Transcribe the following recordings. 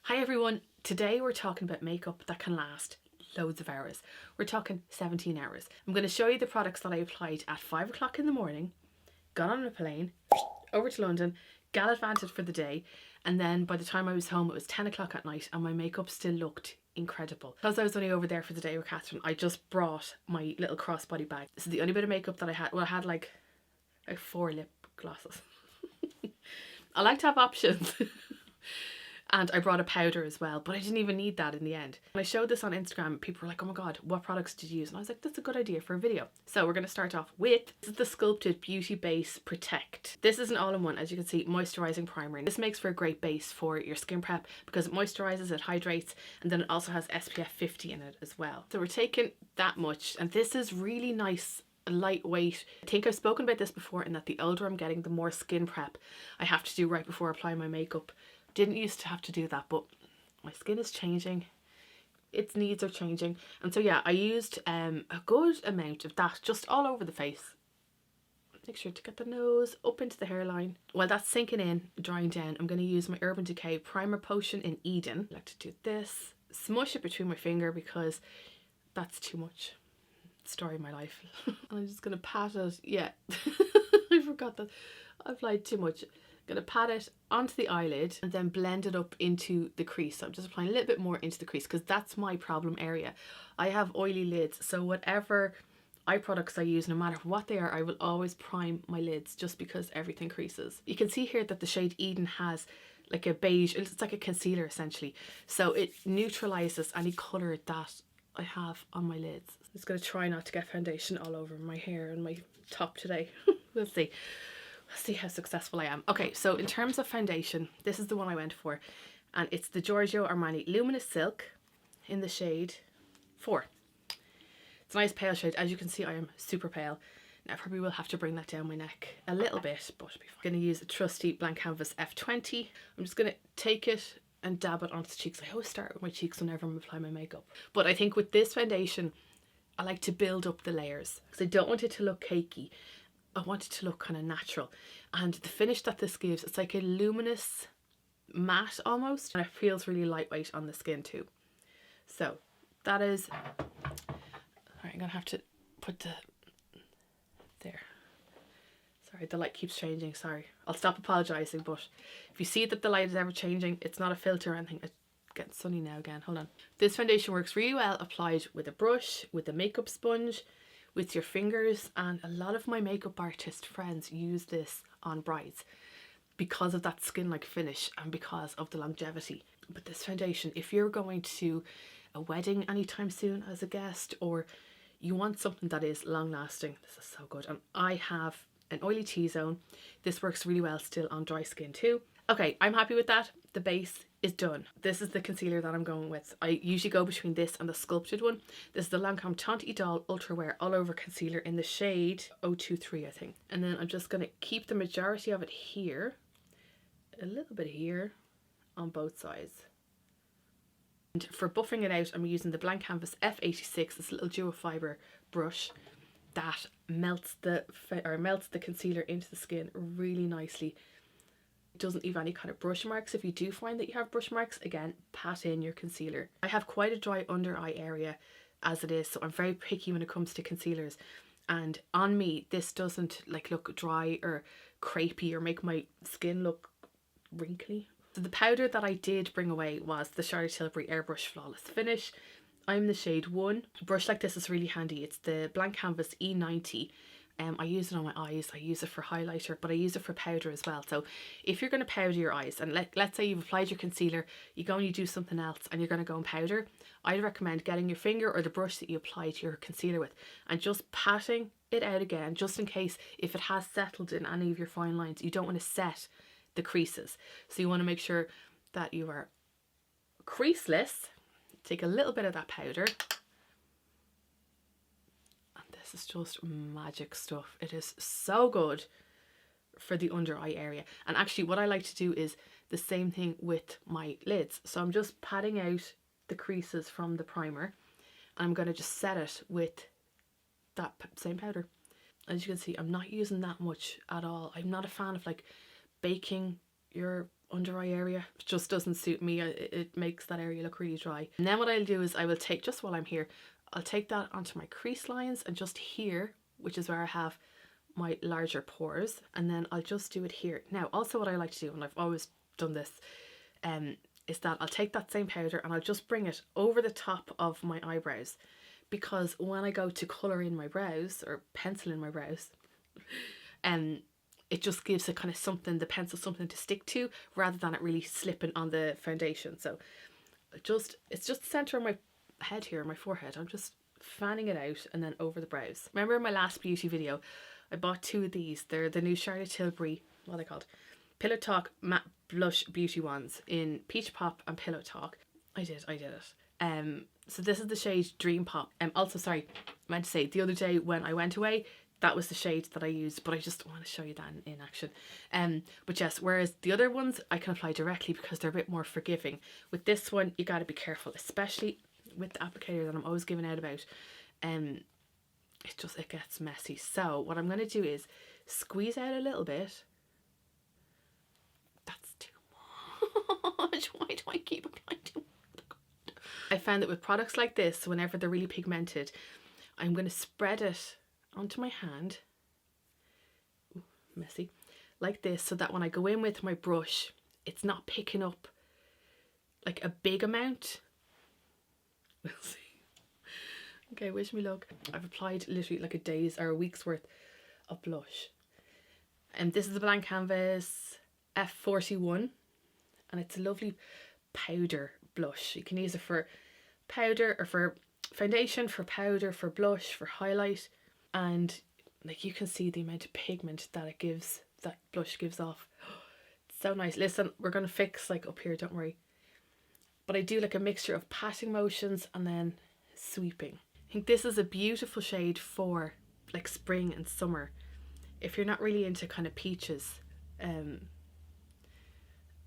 Hi everyone, today we're talking about makeup that can last loads of hours. We're talking 17 hours. I'm going to show you the products that I applied at 5 o'clock in the morning, got on a plane, over to London, gallivanted for the day, and then by the time I was home it was 10 o'clock at night and my makeup still looked incredible. Because I was only over there for the day with Catherine, I just brought my little crossbody bag. This is the only bit of makeup that I had. Well, I had like 4 lip glosses. I like to have options. And I brought a powder as well, but I didn't even need that in the end. When I showed this on Instagram, people were like, oh my god, what products did you use? And I was like, that's a good idea for a video. So we're going to start off with, this is the Sculpted Beauty Base Protect. This is an all-in-one, as you can see, moisturising primer. And this makes for a great base for your skin prep because it moisturises, it hydrates, and then it also has SPF 50 in it as well. So we're taking that much, and this is really nice, lightweight. I think I've spoken about this before, in that the older I'm getting, the more skin prep I have to do right before applying my makeup. Didn't used to have to do that, but my skin is changing, its needs are changing, and so yeah, I used a good amount of that just all over the face. Make sure to get the nose up into the hairline. While that's sinking in, drying down, I'm going to use my Urban Decay Primer Potion in Eden. I like to do this, smush it between my finger because that's too much. Story of my life. And I'm just going to pat it. Yeah, I forgot that. I've lied too much. I'm going to pat it onto the eyelid and then blend it up into the crease. So I'm just applying a little bit more into the crease because that's my problem area. I have oily lids, so whatever eye products I use, no matter what they are, I will always prime my lids just because everything creases. You can see here that the shade Eden has like a beige, it's like a concealer essentially. So it neutralizes any colour that I have on my lids. I'm just going to try not to get foundation all over my hair and my top today. We'll see. See how successful I am. Okay, so in terms of foundation, this is the one I went for, and it's the GIORGIO Armani Luminous Silk in the shade 4. It's a nice pale shade. As you can see, I am super pale. Now I probably will have to bring that down my neck a little bit, but it'll be fine. I'm going to use a trusty blank canvas F20. I'm just going to take it and dab it onto the cheeks. I always start with my cheeks whenever I'm applying my makeup, but I think with this foundation I like to build up the layers because I don't want it to look cakey. I want it to look kind of natural, and the finish that this gives, it's like a luminous matte almost, and it feels really lightweight on the skin too. So that is, alright, I'm gonna have to put the, there, sorry, the light keeps changing, sorry, I'll stop apologising, but if you see that the light is ever changing, it's not a filter or anything. It's getting sunny now again, hold on. This foundation works really well applied with a brush, with a makeup sponge, with your fingers, and a lot of my makeup artist friends use this on brides because of that skin-like finish and because of the longevity. But this foundation, if you're going to a wedding anytime soon as a guest, or you want something that is long-lasting, this is so good. And I have an oily T-zone. This works really well still on dry skin too. Okay, I'm happy with that. The base is done. This is the concealer that I'm going with. I usually go between this and the Sculpted one. This is the Lancome Teint Idole Ultra Wear All Over Concealer in the shade 023, I think. And then I'm just going to keep the majority of it here, a little bit here on both sides. And for buffing it out, I'm using the blank canvas F86, this little dual fibre brush that melts the concealer into the skin really nicely. It doesn't leave any kind of brush marks. If you do find that you have brush marks, again, pat in your concealer. I have quite a dry under eye area as it is, so I'm very picky when it comes to concealers, and on me this doesn't like look dry or crepey or make my skin look wrinkly. So the powder that I did bring away was the Tilbury Airbrush Flawless Finish. I'm the shade 1. A brush like this is really handy. It's the blank canvas E90. I use it on my eyes, I use it for highlighter, but I use it for powder as well. So if you're going to powder your eyes, and let's say you've applied your concealer, you go and you do something else and you're going to go and powder, I'd recommend getting your finger or the brush that you applied your concealer with and just patting it out again, just in case if it has settled in any of your fine lines. You don't want to set the creases, so you want to make sure that you are creaseless. Take a little bit of that powder. This is just magic stuff. It is so good for the under eye area. And actually what I like to do is the same thing with my lids. So I'm just patting out the creases from the primer, and I'm going to just set it with that same powder. As you can see, I'm not using that much at all. I'm not a fan of like baking your under eye area. It just doesn't suit me. It makes that area look really dry. And then what I'll do is I will take, just while I'm here, I'll take that onto my crease lines and just here, which is where I have my larger pores, and then I'll just do it here. Now also what I like to do, and I've always done this, is that I'll take that same powder and I'll just bring it over the top of my eyebrows, because when I go to colour in my brows or pencil in my brows, it just gives it kind of something, the pencil something to stick to, rather than it really slipping on the foundation. So it's just the centre of my head here, my forehead. I'm just fanning it out and then over the brows. Remember in my last beauty video, I bought 2 of these. They're the new Charlotte Tilbury, what are they called? Pillow Talk Matte Blush Beauty Wands in Peach Pop and Pillow Talk. I did it. So this is the shade Dream Pop. Also, sorry, I meant to say, the other day when I went away, that was the shade that I used, but I just want to show you that in action. But yes, whereas the other ones I can apply directly because they're a bit more forgiving. With this one, you got to be careful, especially with the applicator that I'm always giving out about. It gets messy. So what I'm going to do is squeeze out a little bit. That's too much. Why do I keep applying too much? I found that with products like this, whenever they're really pigmented, I'm going to spread it onto my hand. Ooh, messy. Like this, so that when I go in with my brush, it's not picking up like a big amount. We'll see. Okay, wish me luck. I've applied literally like a day's or a week's worth of blush. And this is the Blank Canvas F41, and it's a lovely powder blush. You can use it for powder or for foundation, for powder, for blush, for highlight. And like you can see the amount of pigment that it gives, that blush gives off. It's so nice. Listen, we're going to fix like up here, don't worry. But I do like a mixture of patting motions and then sweeping. I think this is a beautiful shade for like spring and summer if you're not really into kind of peaches. And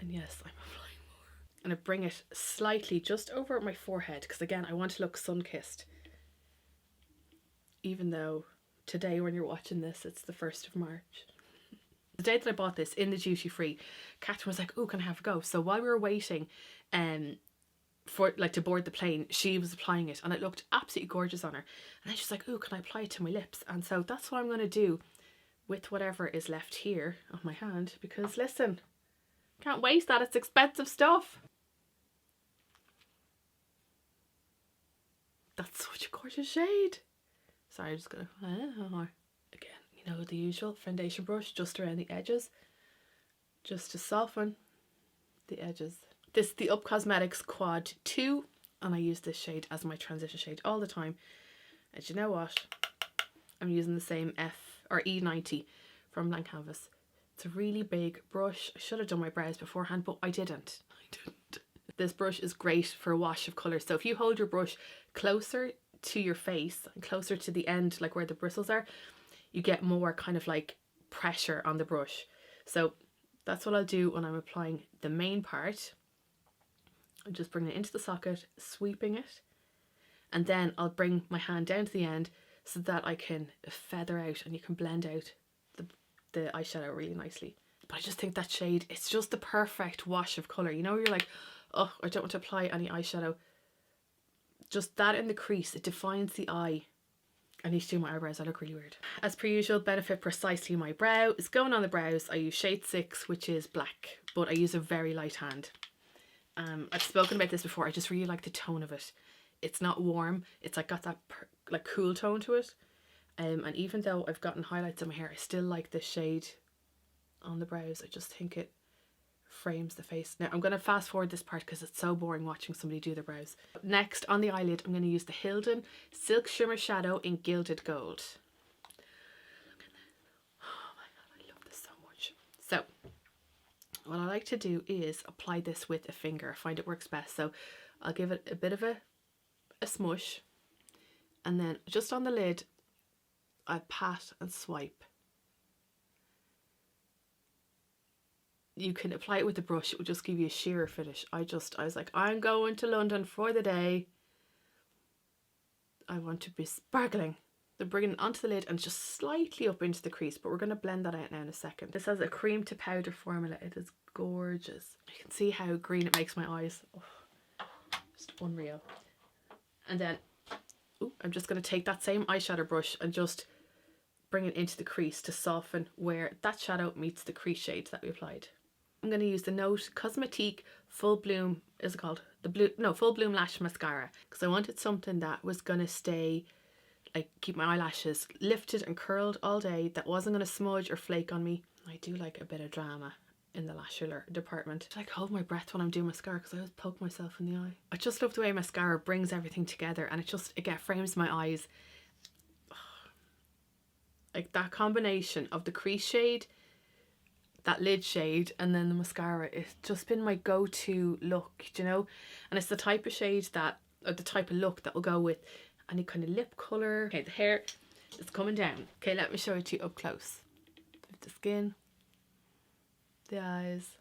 yes, I'm applying more. And I bring it slightly just over my forehead because again I want to look sun-kissed, even though today when you're watching this it's the 1st of March. The day that I bought this in the duty free, Catherine was like, oh, can I have a go? So while we were waiting for like to board the plane, she was applying it and it looked absolutely gorgeous on her. And then she's like, oh, can I apply it to my lips? And so that's what I'm going to do with whatever is left here on my hand, because listen, can't waste that. It's expensive stuff. That's such a gorgeous shade. Sorry, I'm just gonna again, you know, the usual foundation brush just around the edges, just to soften the edges. This is the Up Cosmetics Quad 2, and I use this shade as my transition shade all the time. And you know what? I'm using the same E90 from Blank Canvas. It's a really big brush. I should have done my brows beforehand, but I didn't. This brush is great for a wash of colour. So if you hold your brush closer to your face and closer to the end, like where the bristles are, you get more kind of like pressure on the brush. So that's what I'll do when I'm applying the main part. I'm just bringing it into the socket, sweeping it, and then I'll bring my hand down to the end so that I can feather out and you can blend out the eyeshadow really nicely. But I just think that shade, it's just the perfect wash of colour. You know, you're like, oh, I don't want to apply any eyeshadow. Just that in the crease, it defines the eye. I need to do my eyebrows, I look really weird. As per usual, Benefit Precisely My Brow is going on the brows. I use shade 6, which is black, but I use a very light hand. I've spoken about this before, I just really like the tone of it. It's not warm, it's like got that like cool tone to it. And even though I've gotten highlights in my hair, I still like this shade on the brows. I just think it frames the face. Now I'm going to fast forward this part because it's so boring watching somebody do their brows. Next on the eyelid, I'm going to use the Hildun Silk Shimmer Shadow in Gilded Gold. Oh my god, I love this so much. So what I like to do is apply this with a finger. I find it works best. So I'll give it a bit of a smush, and then just on the lid I pat and swipe. You can apply it with the brush, it will just give you a sheer finish. I was like, I'm going to London for the day, I want to be sparkling. Then bringing it onto the lid and just slightly up into the crease, but we're going to blend that out now in a second. This has a cream to powder formula. It is gorgeous. You can see how green it makes my eyes. Oh, just unreal. And then, ooh, I'm just going to take that same eyeshadow brush and just bring it into the crease to soften where that shadow meets the crease shades that we applied. I'm going to use the Note Cosmetique Full Bloom, is it called? Full Bloom Lash Mascara, because I wanted something that was going to stay, like, keep my eyelashes lifted and curled all day, that wasn't going to smudge or flake on me. I do like a bit of drama in the lasher department. I like hold my breath when I'm doing mascara because I always poke myself in the eye. I just love the way mascara brings everything together, and it frames my eyes. Like that combination of the crease shade, that lid shade, and then the mascara, it's just been my go-to look, you know? And it's the type of shade that, or the type of look that will go with any kind of lip colour. Okay, the hair is coming down. Okay, let me show it to you up close. The skin, the eyes,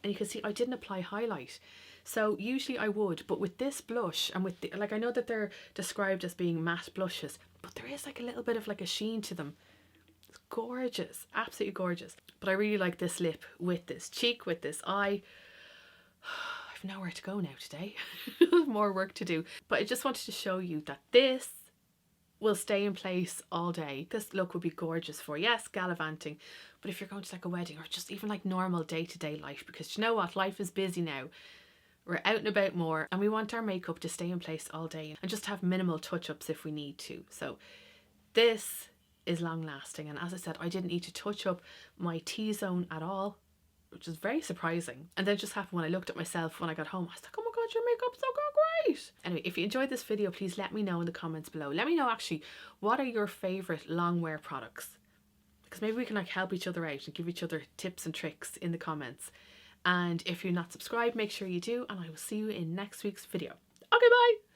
and you can see I didn't apply highlight. So usually I would, but with this blush and with the, like, I know that they're described as being matte blushes, but there is like a little bit of like a sheen to them. It's gorgeous, absolutely gorgeous. But I really like this lip with this cheek, with this eye. I've nowhere to go now today. More work to do. But I just wanted to show you that this will stay in place all day. This look would be gorgeous for, yes, gallivanting, but if you're going to like a wedding or just even like normal day-to-day life, because you know what, life is busy now. We're out and about more, and we want our makeup to stay in place all day and just have minimal touch-ups if we need to. So this is long lasting, and as I said, I didn't need to touch up my T-zone at all, which is very surprising. And then it just happened when I looked at myself when I got home. I was like, oh my god, your makeup's so great. Anyway, if you enjoyed this video, please let me know in the comments below. Let me know actually, what are your favourite long wear products? Because maybe we can like help each other out and give each other tips and tricks in the comments. And if you're not subscribed, make sure you do, and I will see you in next week's video. Okay, bye!